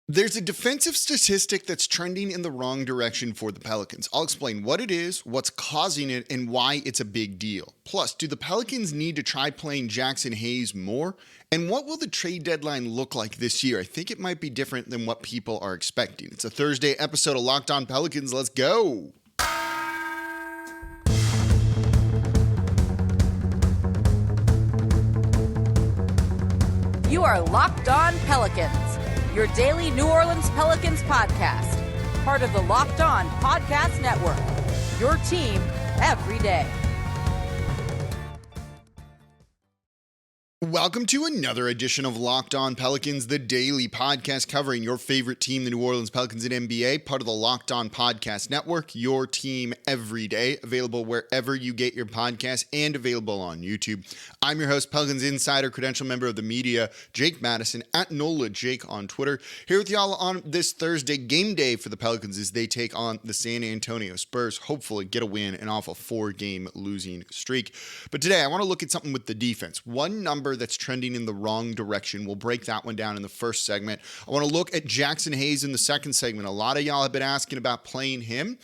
There's a defensive statistic that's trending in the wrong direction for the Pelicans. I'll explain what it is, what's causing it, and why it's a big deal. Plus, do the Pelicans need to try playing Jaxson Hayes more? And what will the trade deadline look like this year? I think it might be different than what people are expecting. It's a Thursday episode of Locked On Pelicans. Let's go. You are Locked On Pelicans, your daily New Orleans Pelicans podcast, part of the Locked On Podcast Network, your team every day. Welcome to another edition of Locked On Pelicans, the daily podcast covering your favorite team, the New Orleans Pelicans and NBA, part of the Locked On Podcast Network, your team every day, available wherever you get your podcasts and available on YouTube. I'm your host, Pelicans Insider, credential member of the media, Jake Madison, at NOLA Jake on Twitter, here with y'all on this Thursday game day for the Pelicans as they take on the San Antonio Spurs, hopefully get a win and off a 4-game losing streak. But today I want to look at something with the defense. One number that's trending in the wrong direction. We'll break that one down in the first segment. I want to look at Jaxson Hayes in the second segment. A lot of y'all have been asking about playing him.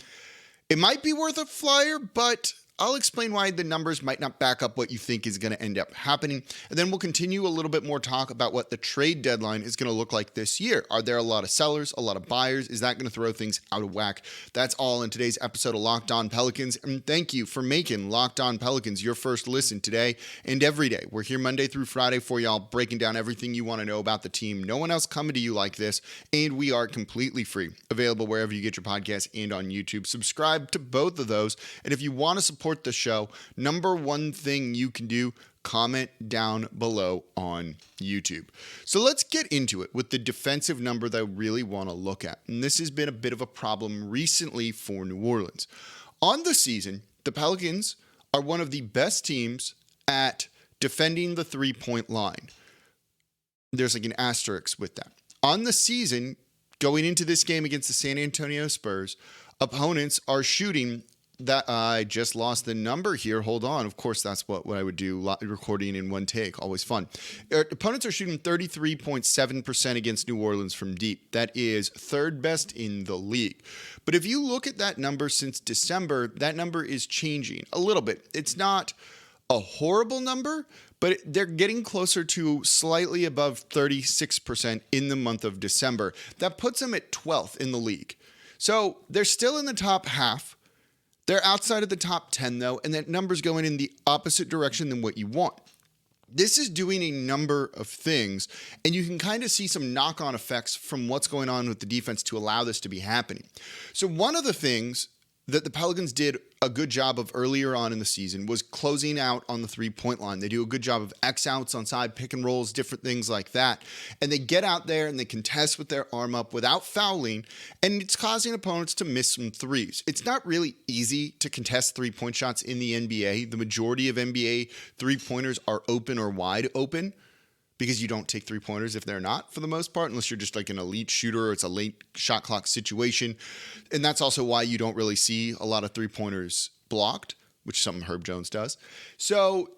It might be worth a flyer, but I'll explain why the numbers might not back up what you think is going to end up happening. And then we'll continue a little bit more talk about what the trade deadline is going to look like this year. Are there a lot of sellers, a lot of buyers? Is that going to throw things out of whack? That's all in today's episode of Locked On Pelicans. And thank you for making Locked On Pelicans your first listen today and every day. We're here Monday through Friday for y'all, breaking down everything you want to know about the team. No one else coming to you like this. And we are completely free, available wherever you get your podcasts and on YouTube. Subscribe to both of those. And if you want to support the show, number one thing you can do, comment down below on YouTube. So let's get into it with the defensive number that I really want to look at. And this has been a bit of a problem recently for New Orleans. On the season, the Pelicans are one of the best teams at defending the three-point line. There's like an asterisk with that. On the season, going into this game against the San Antonio Spurs, opponents are shooting that I just lost the number here. Hold on. Of course, that's what I would do. Recording in one take. Always fun. Opponents are shooting 33.7% against New Orleans from deep. That is third best in the league. But if you look at that number since December, that number is changing a little bit. It's not a horrible number, but they're getting closer to slightly above 36% in the month of December. That puts them at 12th in the league. So they're still in the top half. They're outside of the top 10, though, and that number's going in the opposite direction than what you want. This is doing a number of things, and you can kind of see some knock-on effects from what's going on with the defense to allow this to be happening. So one of the things that the Pelicans did a good job of earlier on in the season was closing out on the three-point line. They do a good job of X-outs on side pick and rolls, different things like that. And they get out there and they contest with their arm up without fouling, and it's causing opponents to miss some threes. It's not really easy to contest three-point shots in the NBA. The majority of NBA three-pointers are open or wide open, because you don't take three-pointers if they're not, for the most part, unless you're just like an elite shooter or it's a late shot clock situation. And that's also why you don't really see a lot of three-pointers blocked, which some Herb Jones does. So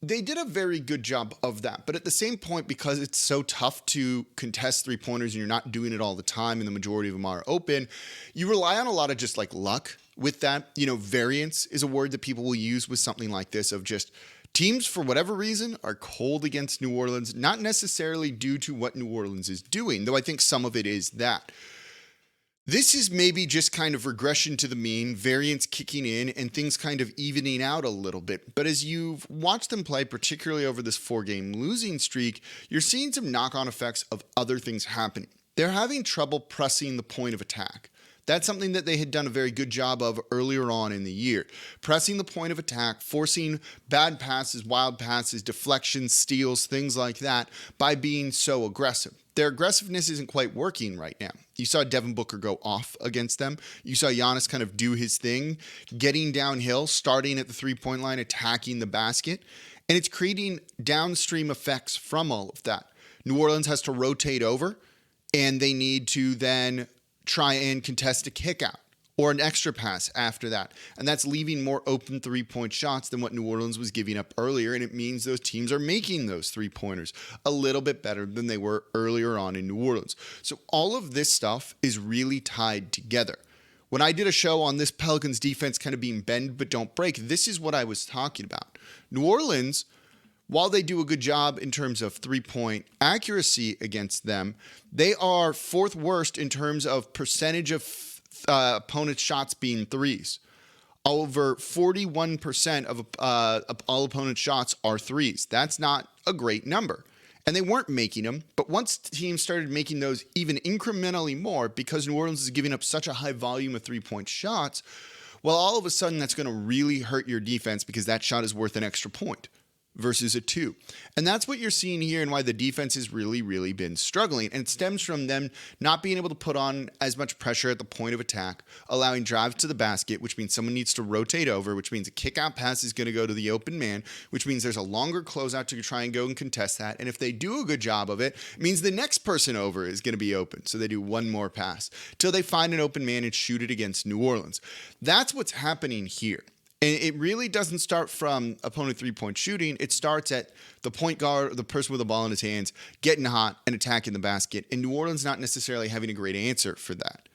they did a very good job of that. But at the same point, because it's so tough to contest three-pointers and you're not doing it all the time and the majority of them are open, you rely on a lot of just like luck with that. You know, variance is a word that people will use with something like this, of just teams, for whatever reason, are cold against New Orleans, not necessarily due to what New Orleans is doing, though I think some of it is that. This is maybe just kind of regression to the mean, variance kicking in, and things kind of evening out a little bit. But as you've watched them play, particularly over this 4-game losing streak, you're seeing some knock-on effects of other things happening. They're having trouble pressing the point of attack. That's something that they had done a very good job of earlier on in the year. Pressing the point of attack, forcing bad passes, wild passes, deflections, steals, things like that by being so aggressive. Their aggressiveness isn't quite working right now. You saw Devin Booker go off against them. You saw Giannis kind of do his thing, getting downhill, starting at the three-point line, attacking the basket. And it's creating downstream effects from all of that. New Orleans has to rotate over, and they need to then try and contest a kick out or an extra pass after that. And that's leaving more open three-point shots than what New Orleans was giving up earlier. And it means those teams are making those three-pointers a little bit better than they were earlier on in New Orleans. So all of this stuff is really tied together. When I did a show on this Pelicans defense kind of being bend but don't break, this is what I was talking about. New Orleans, while they do a good job in terms of three-point accuracy against them, they are fourth worst in terms of percentage of opponents' shots being threes. Over 41% of all opponents' shots are threes. That's not a great number. And they weren't making them, but once teams started making those even incrementally more, because New Orleans is giving up such a high volume of three-point shots, well, all of a sudden that's going to really hurt your defense because that shot is worth an extra point versus a 2. And that's what you're seeing here and why the defense has really, really been struggling. And it stems from them not being able to put on as much pressure at the point of attack, allowing drives to the basket, which means someone needs to rotate over, which means a kick-out pass is going to go to the open man, which means there's a longer closeout to try and go and contest that. And if they do a good job of it, it means the next person over is going to be open. So they do one more pass till they find an open man and shoot it against New Orleans. That's what's happening here. And it really doesn't start from opponent three-point shooting. It starts at the point guard, the person with the ball in his hands, getting hot and attacking the basket. And New Orleans not necessarily having a great answer for that.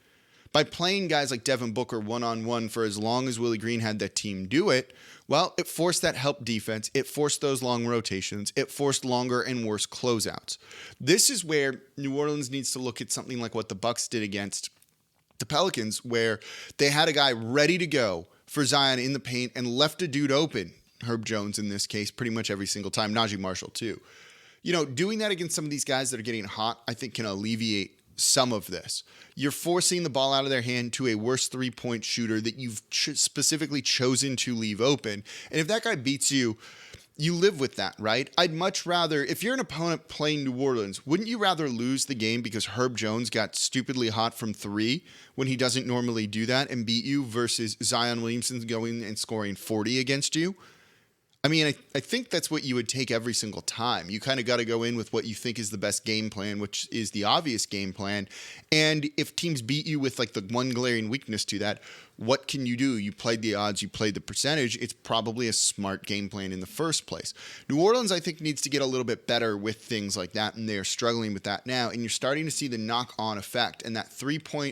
By playing guys like Devin Booker one-on-one for as long as Willie Green had that team do it, well, it forced that help defense. It forced those long rotations. It forced longer and worse closeouts. This is where New Orleans needs to look at something like what the Bucks did against the Pelicans, where they had a guy ready to go for Zion in the paint and left a dude open, Herb Jones in this case, pretty much every single time, Najee Marshall too. You know, doing that against some of these guys that are getting hot, I think can alleviate some of this. You're forcing the ball out of their hand to a worse three-point shooter that you've specifically chosen to leave open. And if that guy beats you, you live with that, right? I'd much rather, if you're an opponent playing New Orleans, wouldn't you rather lose the game because Herb Jones got stupidly hot from 3 when he doesn't normally do that and beat you versus Zion Williamson going and scoring 40 against you? I mean, I think that's what you would take every single time. You kind of got to go in with what you think is the best game plan, which is the obvious game plan. And if teams beat you with like the one glaring weakness to that, what can you do? You played the odds, you played the percentage. It's probably a smart game plan in the first place. New Orleans, I think, needs to get a little bit better with things like that, and they're struggling with that now. And you're starting to see the knock-on effect. And that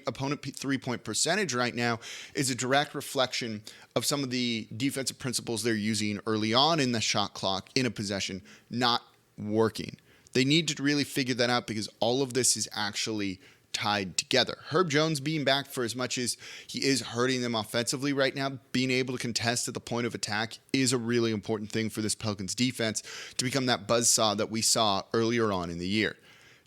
opponent three-point percentage right now is a direct reflection of some of the defensive principles they're using early on in the shot clock in a possession not working. They need to really figure that out because all of this is actually tied together. Herb Jones being back for as much as he is hurting them offensively right now, being able to contest at the point of attack is a really important thing for this Pelicans defense to become that buzzsaw that we saw earlier on in the year.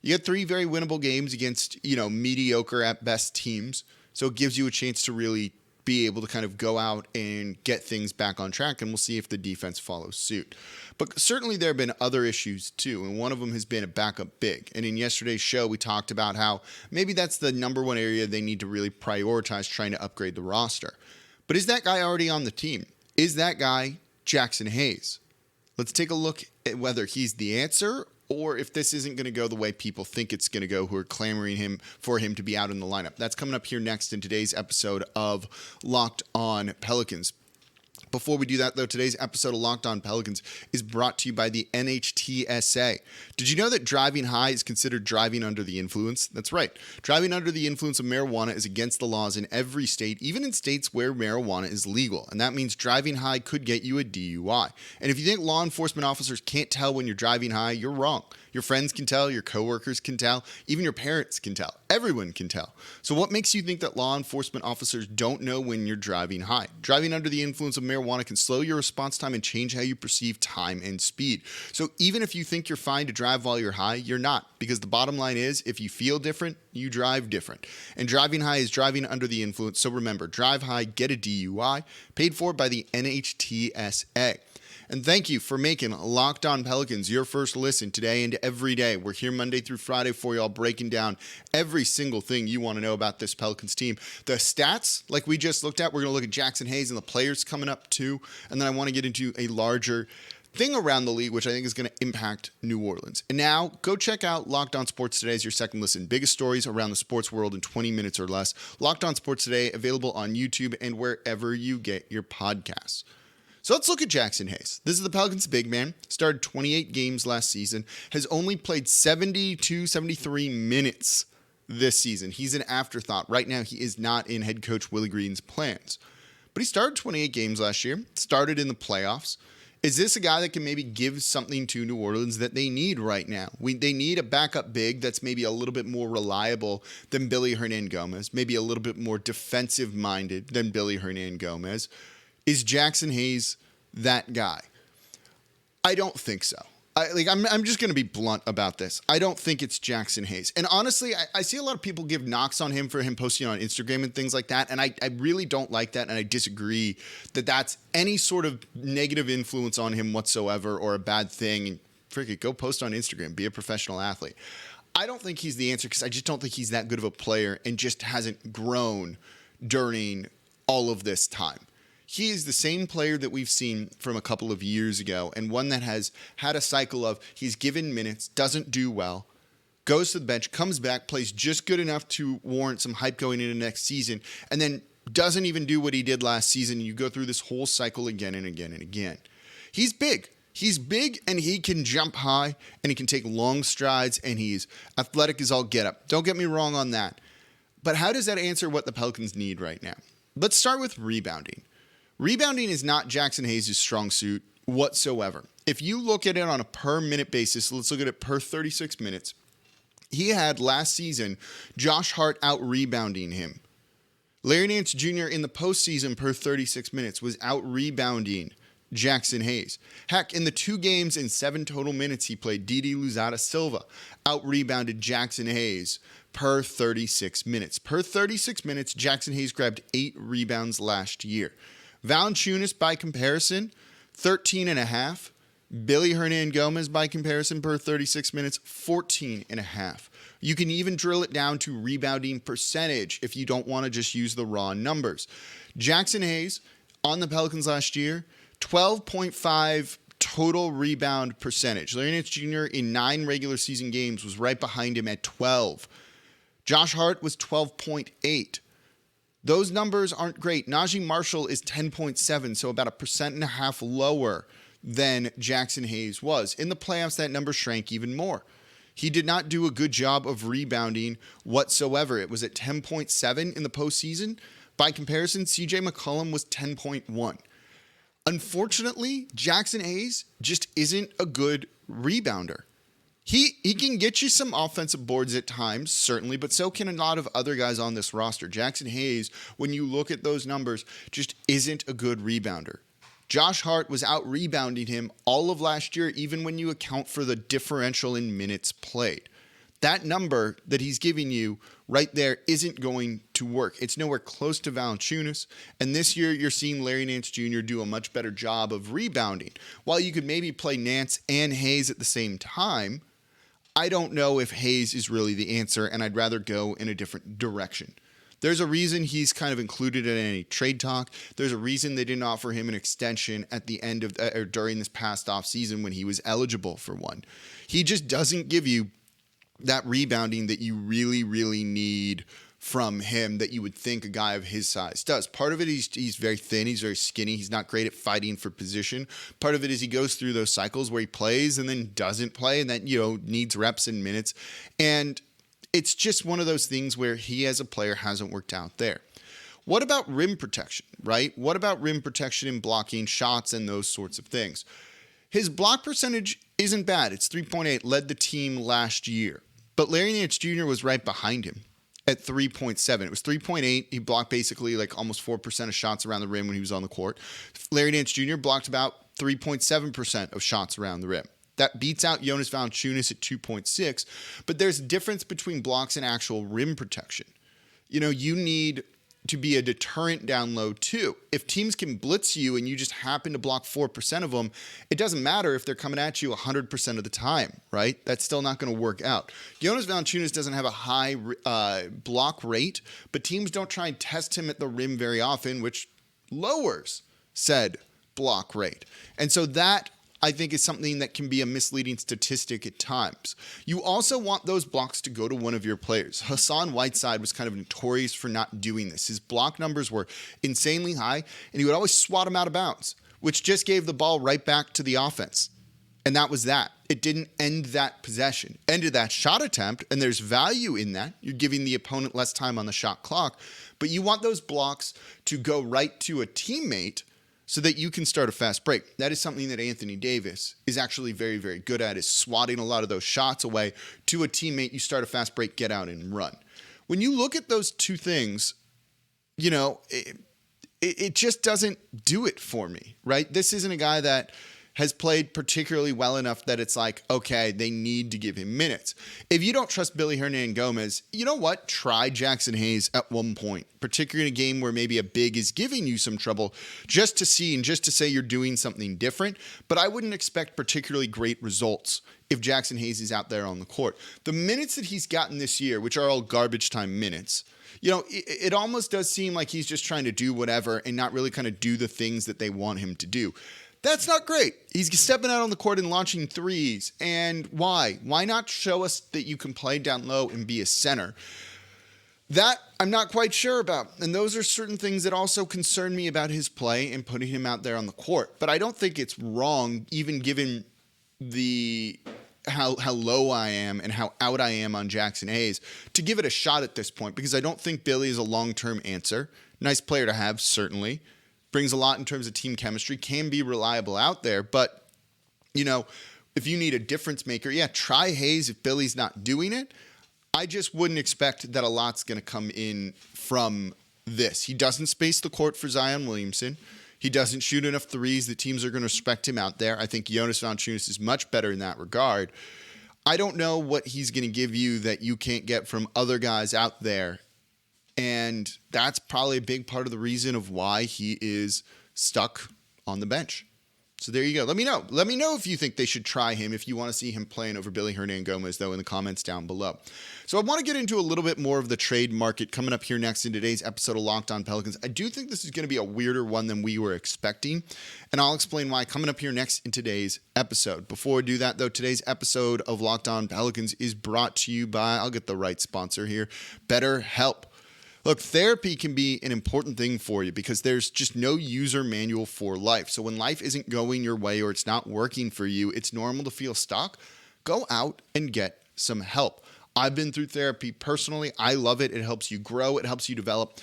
You get 3 very winnable games against, mediocre at best teams, so it gives you a chance to really be able to kind of go out and get things back on track, and we'll see if the defense follows suit. But certainly there have been other issues too, and one of them has been a backup big. And in yesterday's show, we talked about how maybe that's the number one area they need to really prioritize trying to upgrade the roster. But is that guy already on the team? Is that guy Jaxson Hayes? Let's take a look at whether he's the answer or if this isn't going to go the way people think it's going to go, who are clamoring for him to be out in the lineup. That's coming up here next in today's episode of Locked On Pelicans. Before we do that, though, today's episode of Locked On Pelicans is brought to you by the NHTSA. Did you know that driving high is considered driving under the influence? That's right. Driving under the influence of marijuana is against the laws in every state, even in states where marijuana is legal. And that means driving high could get you a DUI. And if you think law enforcement officers can't tell when you're driving high, you're wrong. Your friends can tell, your coworkers can tell, even your parents can tell. Everyone can tell. So what makes you think that law enforcement officers don't know when you're driving high? Driving under the influence of marijuana can slow your response time and change how you perceive time and speed. So even if you think you're fine to drive while you're high, you're not. Because the bottom line is, if you feel different, you drive different. And driving high is driving under the influence. So remember, drive high, get a DUI, paid for by the NHTSA. And thank you for making Locked On Pelicans your first listen today and every day. We're here Monday through Friday for y'all, breaking down every single thing you want to know about this Pelicans team. The stats, like we just looked at, we're going to look at Jaxson Hayes and the players coming up too. And then I want to get into a larger thing around the league, which I think is going to impact New Orleans. And now go check out Locked On Sports Today as your second listen. Biggest stories around the sports world in 20 minutes or less. Locked On Sports Today, available on YouTube and wherever you get your podcasts. So let's look at Jaxson Hayes. This is the Pelicans' big man. Started 28 games last season. Has only played 73 minutes this season. He's an afterthought. Right now, he is not in head coach Willie Green's plans. But he started 28 games last year. Started in the playoffs. Is this a guy that can maybe give something to New Orleans that they need right now? They need a backup big that's maybe a little bit more reliable than Billy Hernangomez, maybe a little bit more defensive-minded than Billy Hernangomez. Is Jaxson Hayes that guy? I don't think so. I'm just going to be blunt about this. I don't think it's Jaxson Hayes. And honestly, I see a lot of people give knocks on him for him posting on Instagram and things like that. And I really don't like that. And I disagree that that's any sort of negative influence on him whatsoever or a bad thing. And frick, go post on Instagram. Be a professional athlete. I don't think he's the answer because I just don't think he's that good of a player and just hasn't grown during all of this time. He is the same player that we've seen from a couple of years ago, and one that has had a cycle of he's given minutes, doesn't do well, goes to the bench, comes back, plays just good enough to warrant some hype going into next season, and then doesn't even do what he did last season. You go through this whole cycle again and again and again. He's big. He's big, and he can jump high, and he can take long strides, and he's athletic as all get up. Don't get me wrong on that. But how does that answer what the Pelicans need right now? Let's start with rebounding. Rebounding is not Jaxson Hayes' strong suit whatsoever. If you look at it on a per minute basis, let's look at it per 36 minutes. He had last season Josh Hart out rebounding him. Larry Nance Jr. in the postseason per 36 minutes was out rebounding Jaxson Hayes. Heck, in the 2 games and 7 total minutes he played, Didi Louzada Silva out rebounded Jaxson Hayes per 36 minutes. Per 36 minutes, Jaxson Hayes grabbed 8 rebounds last year. Valanciunas, by comparison, 13.5. Billy Hernangomez, by comparison, per 36 minutes, 14.5. You can even drill it down to rebounding percentage if you don't want to just use the raw numbers. Jaxson Hayes, on the Pelicans last year, 12.5 total rebound percentage. Larry Nance Jr. in 9 regular season games was right behind him at 12. Josh Hart was 12.8. Those numbers aren't great. Najee Marshall is 10.7, so about 1.5% lower than Jaxson Hayes was. In the playoffs, that number shrank even more. He did not do a good job of rebounding whatsoever. It was at 10.7 in the postseason. By comparison, CJ McCollum was 10.1. Unfortunately, Jaxson Hayes just isn't a good rebounder. He can get you some offensive boards at times, certainly, but so can a lot of other guys on this roster. Jaxson Hayes, when you look at those numbers, just isn't a good rebounder. Josh Hart was out rebounding him all of last year, even when you account for the differential in minutes played. That number that he's giving you right there isn't going to work. It's nowhere close to Valanciunas. And this year, you're seeing Larry Nance Jr. do a much better job of rebounding. While you could maybe play Nance and Hayes at the same time, I don't know if Hayes is really the answer, and I'd rather go in a different direction. There's a reason he's kind of included in any trade talk. There's a reason they didn't offer him an extension at the end of or during this past offseason when he was eligible for one. He just doesn't give you that rebounding that you really, really need from him that you would think a guy of his size does. Part of it is he's very thin, he's very skinny, he's not great at fighting for position. Part of it is he goes through those cycles where he plays and then doesn't play and then, needs reps and minutes. And it's just one of those things where he as a player hasn't worked out there. What about rim protection, right? What about rim protection and blocking shots and those sorts of things? His block percentage isn't bad. It's 3.8, led the team last year. But Larry Nance Jr. was right behind him at 3.7. It was 3.8. He blocked basically like almost 4% of shots around the rim when he was on the court. Larry Nance Jr. blocked about 3.7% of shots around the rim. That beats out Jonas Valanciunas at 2.6. But there's a difference between blocks and actual rim protection. You need to be a deterrent down low too. If teams can blitz you and you just happen to block 4% of them, it doesn't matter if they're coming at you 100% of the time, right? That's still not going to work out. Jonas Valanciunas doesn't have a high block rate, but teams don't try and test him at the rim very often, which lowers said block rate. And so that I think is something that can be a misleading statistic at times. You also want those blocks to go to one of your players. Hassan Whiteside was kind of notorious for not doing this. His block numbers were insanely high, and he would always swat them out of bounds, which just gave the ball right back to the offense. And that was that. It didn't end that possession. Ended that shot attempt, and there's value in that. You're giving the opponent less time on the shot clock, but you want those blocks to go right to a teammate so that you can start a fast break. That is something that Anthony Davis is actually very, very good at, is swatting a lot of those shots away to a teammate. You start a fast break, get out and run. When you look at those two things, you know, it just doesn't do it for me, right? This isn't a guy that has played particularly well enough that it's like, okay, they need to give him minutes. If you don't trust Billy Hernangomez, you know what? Try Jaxson Hayes at one point, particularly in a game where maybe a big is giving you some trouble, just to see and just to say you're doing something different. But I wouldn't expect particularly great results if Jaxson Hayes is out there on the court. The minutes that he's gotten this year, which are all garbage time minutes, you know, it almost does seem like he's just trying to do whatever and not really kind of do the things that they want him to do. That's not great. He's stepping out on the court and launching threes. And why? Why not show us that you can play down low and be a center? That I'm not quite sure about. And those are certain things that also concern me about his play and putting him out there on the court. But I don't think it's wrong, even given how low I am and how out I am on Jaxson Hayes, to give it a shot at this point, because I don't think Billy is a long-term answer. Nice player to have, certainly. Brings a lot in terms of team chemistry, can be reliable out there. But, you know, if you need a difference maker, yeah, try Hayes if Billy's not doing it. I just wouldn't expect that a lot's going to come in from this. He doesn't space the court for Zion Williamson. He doesn't shoot enough threes that teams are going to respect him out there. I think Jonas Valanciunas is much better in that regard. I don't know what he's going to give you that you can't get from other guys out there. And that's probably a big part of the reason of why he is stuck on the bench. So there you go. Let me know. Let me know if you think they should try him, if you want to see him playing over Billy Hernangomez, though, in the comments down below. So I want to get into a little bit more of the trade market coming up here next in today's episode of Locked On Pelicans. I do think this is going to be a weirder one than we were expecting, and I'll explain why coming up here next in today's episode. Before I do that, though, today's episode of Locked On Pelicans is brought to you by, I'll get the right sponsor here, BetterHelp. Look, therapy can be an important thing for you because there's just no user manual for life. So when life isn't going your way or it's not working for you, it's normal to feel stuck. Go out and get some help. I've been through therapy personally. I love it. It helps you grow. It helps you develop,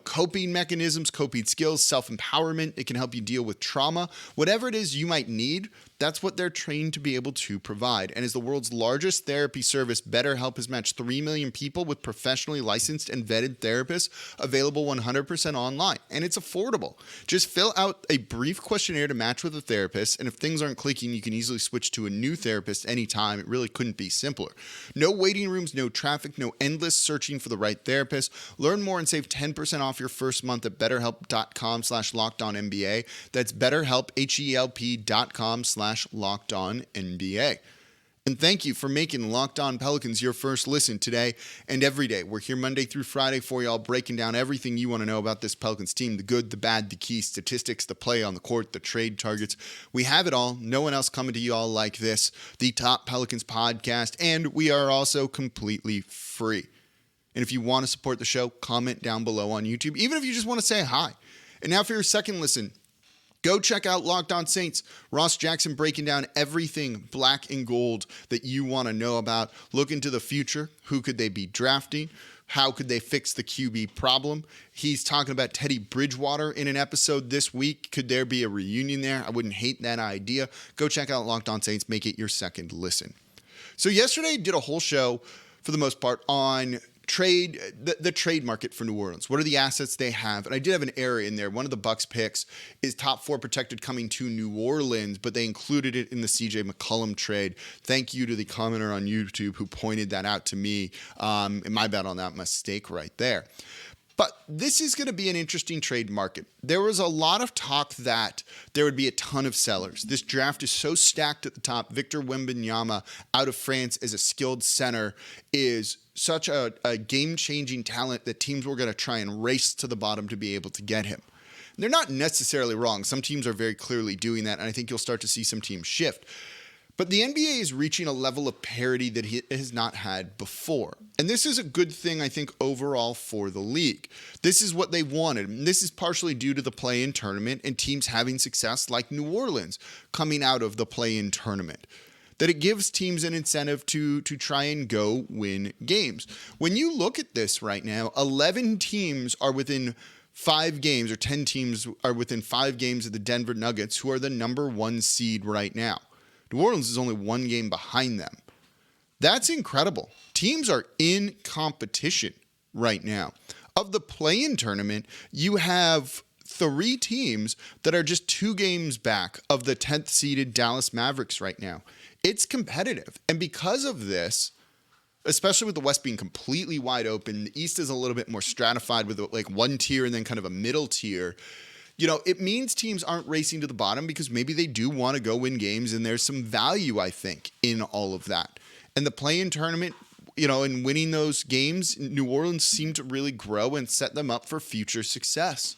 coping mechanisms, coping skills, self-empowerment. It can help you deal with trauma. Whatever it is you might need, that's what they're trained to be able to provide. And as the world's largest therapy service, BetterHelp has matched 3 million people with professionally licensed and vetted therapists, available 100% online. And it's affordable. Just fill out a brief questionnaire to match with a therapist. And if things aren't clicking, you can easily switch to a new therapist anytime. It really couldn't be simpler. No waiting rooms, no traffic, no endless searching for the right therapist. Learn more and save 10% off your first month at betterhelp.com/lockedonnba. That's betterhelp, HELP.com/lockedonnba. And thank you for making Locked On Pelicans your first listen today and every day. We're here Monday through Friday for y'all, breaking down everything you want to know about this Pelicans team, the good, the bad, the key statistics, the play on the court, the trade targets. We have it all. No one else coming to y'all like this, the Top Pelicans podcast, and we are also completely free. And if you want to support the show, comment down below on YouTube, even if you just want to say hi. And now for your second listen, go check out Locked On Saints. Ross Jackson breaking down everything black and gold that you want to know about. Look into the future. Who could they be drafting? How could they fix the QB problem? He's talking about Teddy Bridgewater in an episode this week. Could there be a reunion there? I wouldn't hate that idea. Go check out Locked On Saints. Make it your second listen. So yesterday I did a whole show, for the most part, on the trade market for New Orleans. What are the assets they have? And I did have an error in there. One of the Bucks picks is top 4 protected coming to New Orleans, but they included it in the CJ McCollum trade. Thank you to the commenter on YouTube who pointed that out to me. And my bad on that mistake right there. But this is going to be an interesting trade market. There was a lot of talk that there would be a ton of sellers. This draft is so stacked at the top. Victor Wembanyama out of France as a skilled center is such a game-changing talent that teams were going to try and race to the bottom to be able to get him. They're not necessarily wrong. Some teams are very clearly doing that, and I think you'll start to see some teams shift. But the NBA is reaching a level of parity that it has not had before. And this is a good thing, I think, overall for the league. This is what they wanted. And this is partially due to the play-in tournament and teams having success like New Orleans coming out of the play-in tournament. That it gives teams an incentive to try and go win games. When you look at this right now, 11 teams are within 5 games, or 10 teams are within 5 games of the Denver Nuggets, who are the number 1 seed right now. New Orleans is only 1 game behind them. That's incredible. Teams are in competition right now. Of the play-in tournament, you have 3 teams that are just 2 games back of the 10th seeded Dallas Mavericks right now. It's competitive. And because of this, especially with the West being completely wide open, the East is a little bit more stratified with like 1 tier and then kind of a middle tier. It means teams aren't racing to the bottom because maybe they do want to go win games, and there's some value, I think, in all of that. And the play-in tournament, and winning those games, New Orleans seemed to really grow and set them up for future success.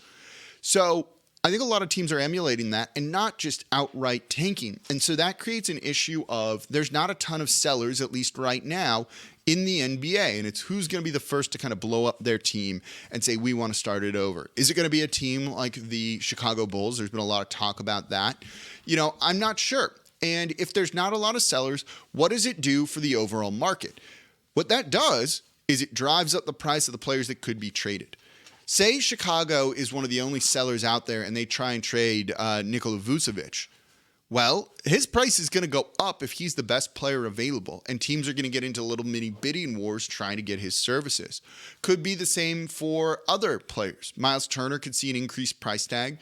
So I think a lot of teams are emulating that and not just outright tanking. And so that creates an issue of there's not a ton of sellers, at least right now, in the NBA, and it's who's going to be the first to kind of blow up their team and say, we want to start it over. Is it going to be a team like the Chicago Bulls? There's been a lot of talk about that. I'm not sure. And if there's not a lot of sellers, what does it do for the overall market? What that does is it drives up the price of the players that could be traded. Say Chicago is one of the only sellers out there and they try and trade Nikola Vucevic. Well, his price is going to go up if he's the best player available, and teams are going to get into little mini bidding wars trying to get his services. Could be the same for other players. Miles Turner could see an increased price tag.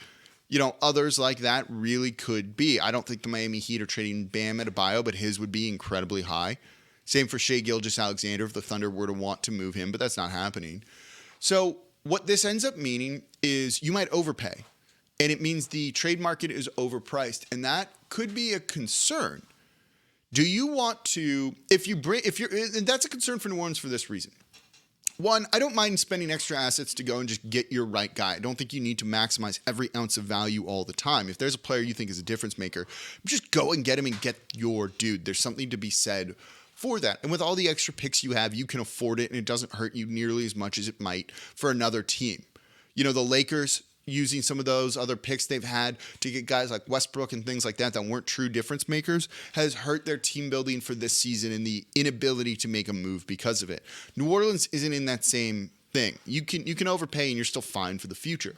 Others like that really could be. I don't think the Miami Heat are trading Bam Adebayo, but his would be incredibly high. Same for Shai Gilgeous-Alexander if the Thunder were to want to move him, but that's not happening. So what this ends up meaning is you might overpay. And it means the trade market is overpriced, and that could be a concern. Do you want to, and that's a concern for New Orleans for this reason. One, I don't mind spending extra assets to go and just get your right guy. I don't think you need to maximize every ounce of value all the time. If there's a player you think is a difference maker, just go and get him and get your dude. There's something to be said for that. And with all the extra picks you have, you can afford it, and it doesn't hurt you nearly as much as it might for another team. The Lakers, using some of those other picks they've had to get guys like Westbrook and things like that weren't true difference makers, has hurt their team building for this season and the inability to make a move because of it. New Orleans isn't in that same thing. You can overpay and you're still fine for the future.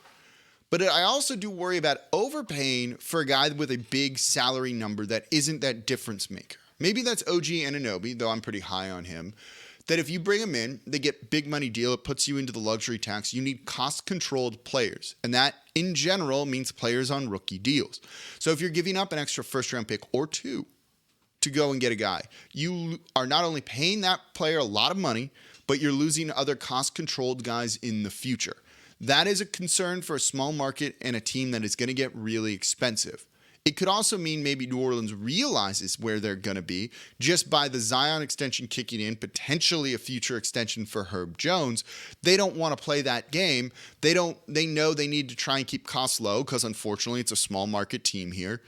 But I also do worry about overpaying for a guy with a big salary number that isn't that difference maker. Maybe that's OG Anunoby, though I'm pretty high on him. That if you bring them in, they get big money deal, it puts you into the luxury tax. You need cost-controlled players. And that, in general, means players on rookie deals. So if you're giving up an extra first-round pick or 2 to go and get a guy, you are not only paying that player a lot of money, but you're losing other cost-controlled guys in the future. That is a concern for a small market and a team that is going to get really expensive. It could also mean maybe New Orleans realizes where they're going to be just by the Zion extension kicking in, potentially a future extension for Herb Jones. They don't want to play that game. They know they need to try and keep costs low because unfortunately it's a small market team here.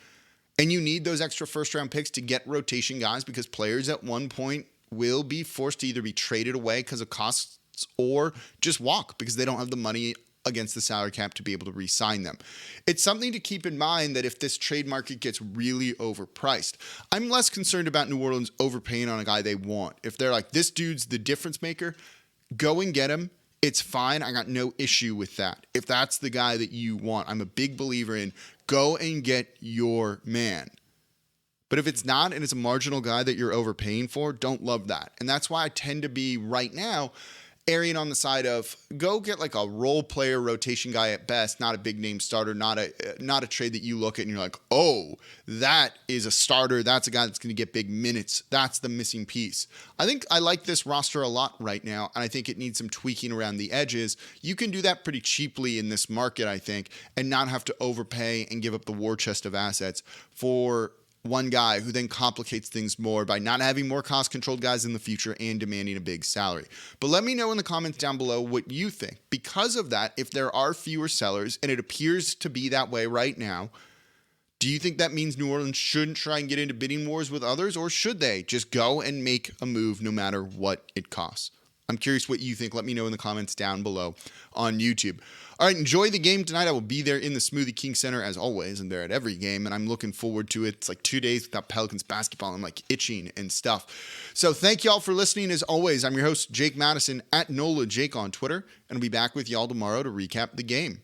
And you need those extra first round picks to get rotation guys because players at one point will be forced to either be traded away because of costs or just walk because they don't have the money against the salary cap to be able to re-sign them. It's something to keep in mind that if this trade market gets really overpriced, I'm less concerned about New Orleans overpaying on a guy they want. If they're like, this dude's the difference maker, go and get him. It's fine. I got no issue with that. If that's the guy that you want, I'm a big believer in go and get your man. But if it's not and it's a marginal guy that you're overpaying for, don't love that. And that's why I tend to be right now erring on the side of go get like a role player rotation guy at best, not a big name starter, not a trade that you look at and you're like, oh, that is a starter. That's a guy that's going to get big minutes. That's the missing piece. I think I like this roster a lot right now, and I think it needs some tweaking around the edges. You can do that pretty cheaply in this market, I think, and not have to overpay and give up the war chest of assets for one guy who then complicates things more by not having more cost-controlled guys in the future and demanding a big salary. But let me know in the comments down below what you think. Because of that, if there are fewer sellers, and it appears to be that way right now, do you think that means New Orleans shouldn't try and get into bidding wars with others, or should they just go and make a move no matter what it costs? I'm curious what you think. Let me know in the comments down below on YouTube. All right, enjoy the game tonight. I will be there in the Smoothie King Center as always, and there at every game, and I'm looking forward to it. It's like 2 days without Pelicans basketball. I'm like itching and stuff. So thank y'all for listening. As always, I'm your host, Jake Madison, at NOLA Jake on Twitter, and I'll be back with y'all tomorrow to recap the game.